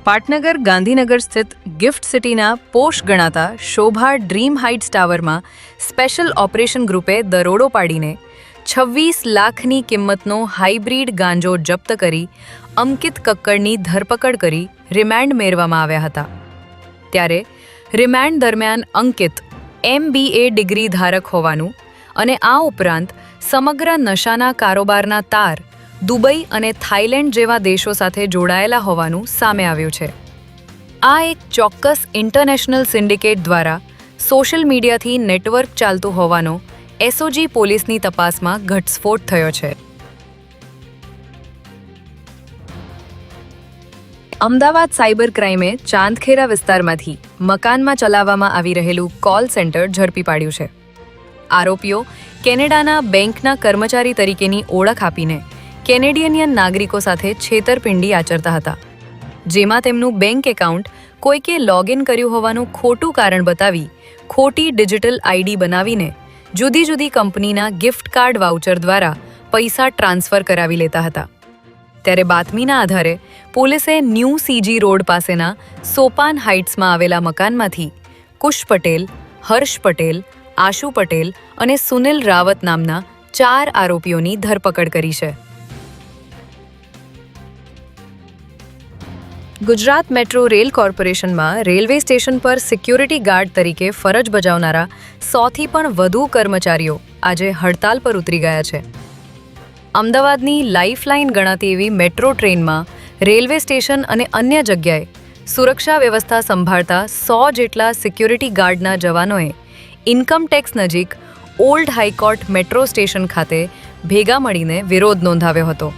પાટનગર ગાંધીનગર સ્થિત ગિફ્ટ સિટીના પોશ ગણાતા શોભા ડ્રીમ હાઇટ્સ ટાવરમાં સ્પેશિયલ ઓપરેશન ગ્રુપે દરોડો પાડીને 26 લાખની કિંમતનો હાઇબ્રિડ ગાંજો જપ્ત કરી અંકિત કક્કડની ધરપકડ કરી રિમાન્ડ મેળવવામાં આવ્યા હતા. ત્યારે રિમાન્ડ દરમિયાન અંકિત MBA ડિગ્રી ધારક હોવાનું અને આ ઉપરાંત સમગ્ર નશાના કારોબારના તાર દુબઈ અને થાઇલેન્ડ જેવા દેશો સાથે જોડાયેલા હોવાનું સામે આવ્યું છે. આ એક ચોક્કસ ઇન્ટરનેશનલ સિન્ડિકેટ દ્વારા સોશિયલ મીડિયાથી નેટવર્ક ચાલતું હોવાનો SOG પોલીસની તપાસમાં ઘટસ્ફોટ થયો છે. અમદાવાદ સાયબર ક્રાઇમે ચાંદખેરા વિસ્તારમાંથી મકાનમાં ચલાવવામાં આવી રહેલું કોલ સેન્ટર ઝડપી પાડ્યું છે. આરોપીઓ કેનેડાના બેંકના કર્મચારી તરીકેની ઓળખ આપીને કેનેડિયન નાગરિકો સાથે છેતરપિંડી આચરતા હતા, જેમાં તેમનું બેંક એકાઉન્ટ કોઈકે લોગિન કર્યું હોવાનું ખોટું કારણ બતાવી ખોટી ડિજિટલ ID બનાવીને જુદી જુદી કંપનીના ગિફ્ટ કાર્ડ વાઉચર દ્વારા પૈસા ટ્રાન્સફર કરાવી લેતા હતા. ત્યારે બાતમીના આધારે પોલીસે ન્યૂ CG રોડ પાસેના સોપાન હાઇટ્સમાં આવેલા મકાનમાંથી કુશ પટેલ, હર્ષ પટેલ, આશુ પટેલ અને સુનિલ રાવત નામના 4 આરોપીઓની ધરપકડ કરી છે. ગુજરાત મેટ્રો રેલ કોર્પોરેશનમાં રેલવે સ્ટેશન પર સિક્યુરિટી ગાર્ડ તરીકે ફરજ બજાવનારા 100થી પણ વધુ કર્મચારીઓ આજે હડતાલ પર ઉતરી ગયા છે. અમદાવાદની લાઇફલાઇન ગણાતી એવી મેટ્રો ટ્રેનમાં રેલવે સ્ટેશન અને અન્ય જગ્યાએ સુરક્ષા વ્યવસ્થા સંભાળતા 100 જેટલા સિક્યુરિટી ગાર્ડના જવાનોએ ઇન્કમટેક્સ નજીક ઓલ્ડ હાઈકોર્ટ મેટ્રો સ્ટેશન ખાતે ભેગા મળીને વિરોધ નોંધાવ્યો હતો.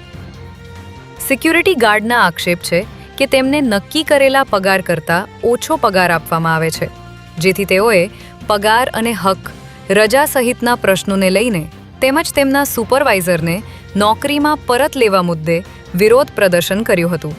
સિક્યુરિટી ગાર્ડના આક્ષેપ છે કે તેમને નક્કી કરેલા પગાર કરતાં ઓછો પગાર આપવામાં આવે છે, જેથી તેઓએ પગાર અને હક, રજા સહિતના પ્રશ્નોને લઈને તેમજ તેમના સુપરવાઇઝરને નોકરીમાં પરત લેવા મુદ્દે વિરોધ પ્રદર્શન કર્યું હતું.